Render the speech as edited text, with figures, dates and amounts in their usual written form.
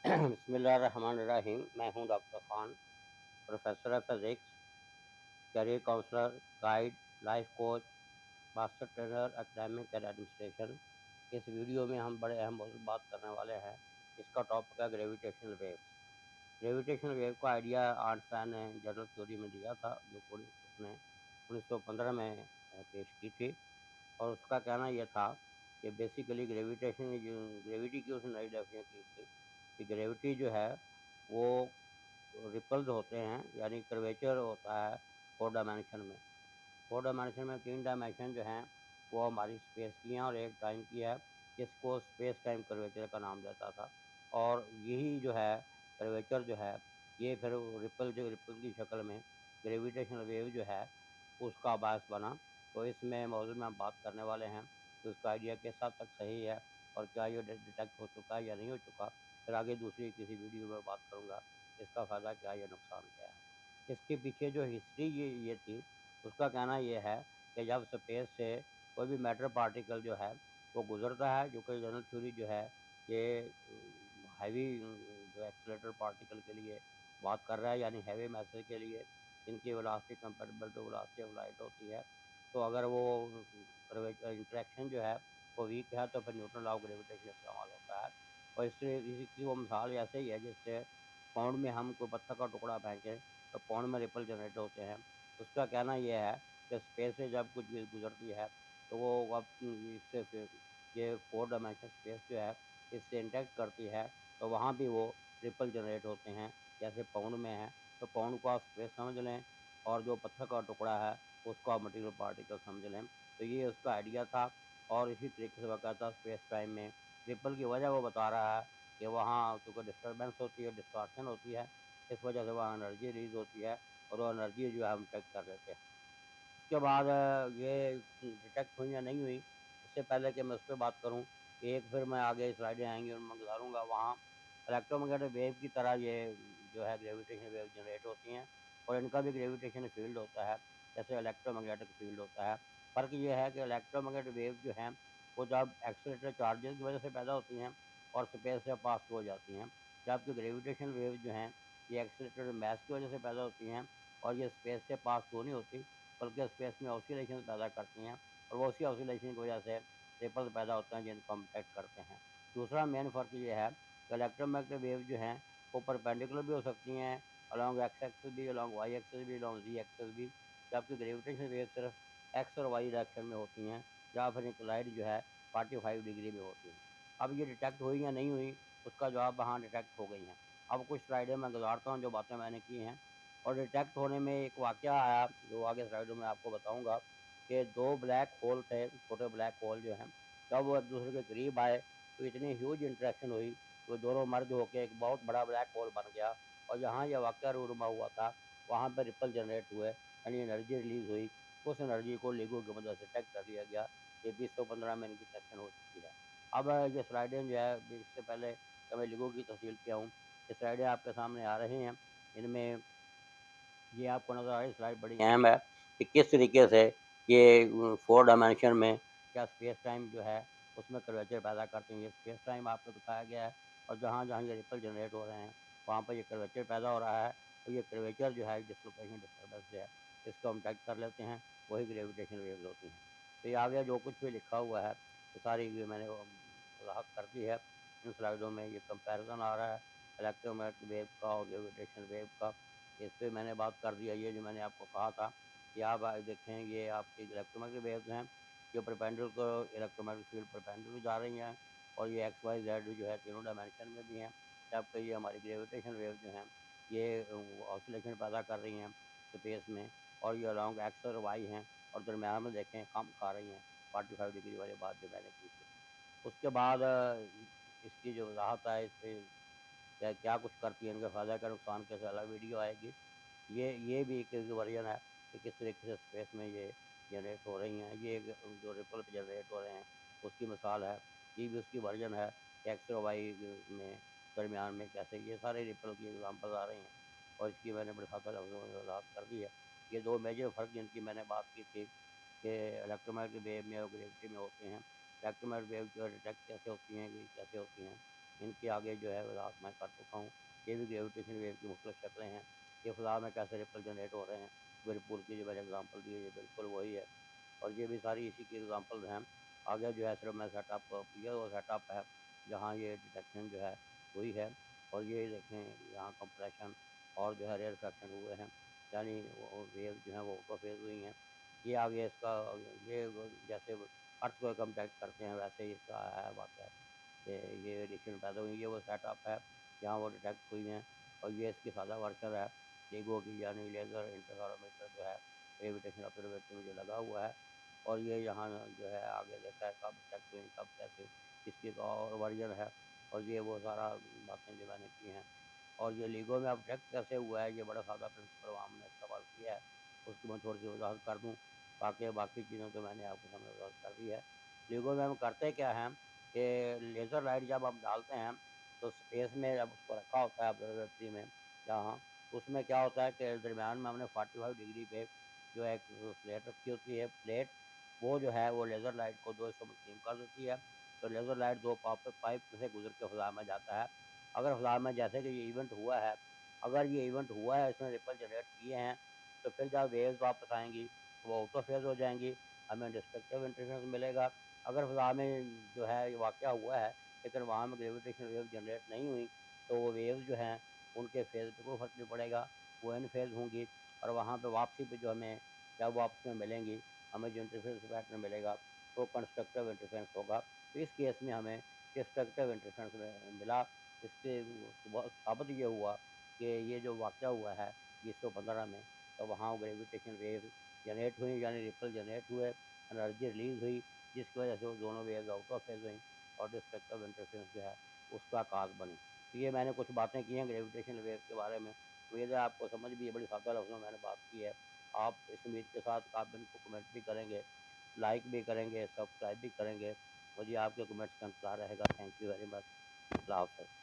बिस्मिल्लाहिर्रहमानिर्रहीम। मैं हूं doctor Khan, professor of physics, career counsellor, guide, life coach, master trainer, academic and administration. इस video में हम बड़े अहम मौजूद बात करने वाले हैं। इसका टॉपिक है ग्रेविटेशनल वेव्स। ग्रेविटेशनल वेव का आइडिया आइंस्टाइन ने जनरल थ्योरी में दिया था, जो उसने 1915 में पेश की थी। और उसका कहना यह था कि बेसिकली ग्रेविटी की उसने नई डेफिनेशन की थी कि ग्रेविटी जो है वो रिपल्स होते हैं, यानी कर्वेचर होता है 4 डायमेंशन में। 4 डायमेंशन में 3 डायमेंशन जो हैं वो हमारी स्पेस की हैं और एक टाइम की है, जिसको स्पेस टाइम कर्वेचर का नाम देता था। और यही जो है कर्वेचर जो है ये फिर रिपल की शक्ल में ग्रेविटेशनल वेव जो है उसका बायस बना। तो इसमें मौजूद में हम बात करने वाले हैं कि उसका आइडिया किस हद तक सही है और क्या ये डिटेक्ट हो चुका है या नहीं हो चुका। फिर आगे दूसरी किसी वीडियो में बात करूँगा इसका फ़ायदा क्या है या नुकसान क्या है। इसके पीछे जो हिस्ट्री ये थी, उसका कहना ये है कि जब स्पेस से कोई भी मैटर पार्टिकल जो है वो गुजरता है, जो कि जनरल थ्योरी जो है ये हैवी जो एक्सीलरेटर पार्टिकल के लिए बात कर रहा है, यानी हैवी मैसेज के लिए इनकी velocity comparable to velocity of light होती है। तो अगर वो इंटरेक्शन जो है वो वीक है तो फिर न्यूटन लॉ ऑफ ग्रेविटेशन इस्तेमाल होता है। और इसी की वो मिसाल ऐसे ही है जिससे पाउंड में हम कोई पत्थर का टुकड़ा फेंकें तो पाउंड में रिपल जनरेट होते हैं। उसका कहना यह है कि स्पेस से जब कुछ भी गुजरती है तो वो अब इससे फिर ये 4 डायमेंशन स्पेस जो है इससे इंटरेक्ट करती है, तो वहाँ भी वो रिपल जनरेट होते हैं। जैसे पाउंड में है तो पाउंड को आप स्पेस समझ लें और जो पत्थर का टुकड़ा है उसको आप मटेरियल पार्टिकल समझ लें। तो ये उसका आइडिया था। और इसी तरीके से वह स्पेस टाइम में रिपल की वजह वो बता रहा है कि वहाँ चूँकि डिस्टर्बेंस होती है, डिस्टॉर्शन होती है, इस वजह से वहाँ एनर्जी रिलीज होती है और वो एनर्जी जो है हम चेक कर लेते हैं। उसके बाद ये डिटेक्ट हुई या नहीं हुई, इससे पहले कि मैं उस पे बात करूँ, एक फिर मैं आगे स्लाइडें आएँगी और मैं गुज़ारूँगा वहाँ इलेक्ट्रोमैग्नेटिक वेव की तरह ये जो है ग्रेविटेशनल वेव जनरेट होती हैं और इनका भी ग्रेविटेशनल फील्ड होता है, जैसे इलेक्ट्रोमैग्नेटिक फील्ड होता है। फ़र्क ये है कि इलेक्ट्रोमैग्नेटिक वेव जो हैं वो जब एक्सीलरेटेड चार्जेस की वजह से पैदा होती हैं और स्पेस से पास हो जाती हैं, जबकि ग्रेविटेशनल वेव जो हैं ये एक्सीलरेटेड मास की वजह से पैदा होती हैं और ये स्पेस से पास तो नहीं होती, बल्कि स्पेस में ऑसिलेशन पैदा करती हैं और वो उसी ऑसिलेशन की वजह से रिपल्स पैदा होते हैं जिनको हम डिटेक्ट करते हैं। दूसरा मेन फ़र्क ये है कि इलेक्ट्रोमैग्नेटिक वेव जो हैं वो परपेंडिकुलर भी हो सकती हैं, अलोंग एक्स एक्सिस भी, अलोंग वाई एक्सिस भी, अलोंग जी एक्सिस भी, जबकि ग्रेविटेशनल वेव सिर्फ एक्स और वाई डायरेक्शन में होती हैं, जहाँ फिर इंक्लाइंड जो है 45 डिग्री में होती हैं। अब ये डिटेक्ट हुई या नहीं हुई, उसका जवाब हाँ डिटेक्ट हो गई हैं। अब कुछ स्लाइडें मैं गुज़ारता हूँ जो बातें मैंने की हैं। और डिटेक्ट होने में एक वाक़या आया जो आगे स्लाइडों में आपको बताऊँगा कि 2 ब्लैक होल थे, छोटे ब्लैक होल जो हैं, जब वो एक-दूसरे के करीब आए तो इतनी ह्यूज इंटरेक्शन हुई, वो दोनों मर्ज होके एक बहुत बड़ा ब्लैक होल बन गया और जहाँ ये वाक़या रूनुमा हुआ था, वहाँ पे रिपल जनरेट हुए, यानी एनर्जी रिलीज़ हुई। उस एनर्जी को LIGO की मदद से डिटेक्ट कर लिया गया। ये 2015 में इनकी डिटेक्शन हो चुकी है। अब ये स्लाइडें जो है इससे पहले कि मैं LIGO की तफसील पे आऊँ, ये स्लाइडें आपके सामने आ रही हैं। इनमें ये आपको नज़र आ रही स्लाइड बड़ी अहम है कि किस तरीके से ये 4 डायमेंशन में क्या स्पेस टाइम जो है उसमें कर्वेचर पैदा करते हैं। ये स्पेस टाइम आपको दिखाया गया है और जहाँ-जहाँ ये रिपल जनरेट हो रहे हैं वहाँ पर ये कर्वेचर पैदा हो रहा है और ये कर्वेचर जो है डिस्लोकेशन डिस्टर्बेंस जो है इसको हम डिटेक्ट कर लेते हैं, वही ग्रेविटेशनल वेव्स होती हैं। तो ये आगे जो कुछ भी लिखा हुआ है ये सारी ये मैंने वज़ाहत कर दी है। इन स्लाइडों में ये कंपैरिज़न आ रहा है इलेक्ट्रोमैग्नेटिक वेव का और ग्रेविटेशनल वेव का। इस पे मैंने बात कर दी है। ये जो मैंने आपको कहा था कि आप देखें ये आपकी इलेक्ट्रोमैग्नेटिक वेव्स हैं, जो परपेंडिकुलर इलेक्ट्रोमैग्नेटिक फील्ड परपेंडिकुलर जा रही हैं और ये एक्स वाई जेड जो है तीनों डायमेंशन में भी हैं। जबकि ये हमारी ग्रेविटेशनल वेव जो हैं ये ऑसिलेशन पैदा कर रही हैं स्पेस में और ये अलोंग एक्स और वाई हैं और दरमियान में देखें कम खा रही हैं 45 डिग्री वाली बात जो मैंने की थी। उसके बाद इसकी जो वजाहत है इस पे क्या क्या कुछ करती है, इनका फ़ायदा क्या नुकसान कैसे, अलग वीडियो आएगी। ये भी एक वर्जन है कि किस तरीके से स्पेस में ये जनरेट हो रही हैं। ये जो रिपल जनरेट हो रहे हैं उसकी मिसाल है। ये भी उसकी वर्जन है कि एक्स और वाई में दरमियान में कैसे ये सारे रिपल की एग्जांपल्स आ रही हैं और इसकी मैंने बड़े सादा लफ्ज़ों में वज़ाहत कर दी है। ये 2 मेजर फ़र्क जिनकी मैंने बात की थी कि इलेक्ट्रोमैग्नेटिक वेव में और ग्रेविटी में होते हैं। इलेक्ट्रोमैग्नेटिक वेव जो है डिटेक्ट कैसे होती हैं, ये कैसे होती हैं। इनके आगे जो है वजाहत मैं कर चुका हूँ। ये भी ग्रेविटेशन वेव की मुख्तलिफ शक्लें हैं, ये फ़ज़ा में कैसे रिपल जनरेट हो रहे हैं। व्हर्लपूल की जो मैंने एग्ज़ाम्पल दी है ये बिल्कुल वही है, और ये भी सारी इसी की एग्ज़ाम्पल्स हैं। आगे जो है सिर्फ मैं सेटअप, ये वो सेटअप है जहाँ ये डिटेक्शन जो है हुई है, और ये देखें यहाँ कंप्रेशन और जो है रेयरफेक्शन हुए हैं, यानी वो वेव जो है वो ऑटो फेज़ हुई हैं। ये आगे इसका ये जैसे अर्थ को कॉन्टैक्ट करते हैं वैसे ही इसका है वाक़या कि ये रेडिएशन पैदा हुई। ये वो सेटअप है जहाँ वो डिटेक्ट हुई हैं, और ये इसकी सादा वर्शन है LIGO की, यानी लेज़र इंटरफेरोमीटर जो है ग्रेविटेशन ऑब्जर्वेटरी में जो लगा हुआ है। और ये यहाँ जो है आगे देखा है कब डिटेक्ट हुई, कब कैसे, इसकी एक और वर्जन है, और ये वो सारा बातें जो मैंने की हैं। और ये LIGO में अब डिटेक्ट कैसे हुआ है, ये बड़ा सादा प्रिंसिपल हमने इस्तेमाल किया है, उसकी मैं थोड़ी सी वजाहत कर दूँ। बाकी चीज़ें तो मैंने आपके सामने वजाहत कर दी है। LIGO में हम करते क्या हैं कि लेज़र लाइट जब हम डालते हैं तो स्पेस में जब उसको रखा होता है ऑब्जर्वेटरी में जहाँ, उसमें क्या होता है कि दरमियान में हमने 45 डिग्री पे जो है एक प्लेट रखी होती है। प्लेट वो जो है वो लेज़र लाइट को 2 हिस्सों में तकसीम कर देती है। तो लेज़र लाइट 2 पाइप से गुजर के फ़ज़ा में जाता है। अगर फ़ज़ा में जैसे कि ये इवेंट हुआ है, अगर ये इवेंट हुआ है, इसने रिपल जनरेट किए हैं, तो फिर जब वेव्स वापस आएँगी तो वो ऑटो फेज़ हो जाएँगी, हमें डिस्ट्रक्टिव इंटरफेरेंस मिलेगा। अगर फ़ज़ा में जो है ये वाक़या हुआ है, लेकिन वहाँ में ग्रेविटेशनल वेव जनरेट नहीं हुई, तो वो वेव्स जो हैं उनके फेज़ पे कोई फ़र्क नहीं पड़ेगा, वो इन फेज़ होंगी, और वहाँ पे वापसी पे जो हमें जब वापस में मिलेंगी, हमें जो इंटरफेरेंस पैटर्न मिलेगा, वो कंस्ट्रक्टिव इंटरफेरेंस होगा। तो इस केस में हमें डिस्ट्रक्टिव इंटरफेरेंस मिला। इससे साबित ये हुआ कि ये जो वाक़या हुआ है 1915 में, तो वहाँ ग्रेविटेशनल वेव जनरेट हुई, यानी रिपल जनरेट हुए, एनर्जी रिलीज़ हुई, जिसकी वजह से वो दोनों वेव्स आउट ऑफ फेज़ हुईं, और डिस्ट्रक्टिव इंटरफेरेंस जो है उसका काज़ बनी। तो ये मैंने कुछ बातें की हैं ग्रेविटेशनल वेव के बारे में। उम्मीद है आपको समझ भी है, बड़ी सादा लफ्ज़ों में मैंने बात की है। आप इस उम्मीद के साथ आप इनको कमेंट भी करेंगे, लाइक भी करेंगे, सब्सक्राइब भी करेंगे। मुझे आपके कमेंट्स का इंतज़ार रहेगा। Thank you very much. अल्लाह हाफ़िज़।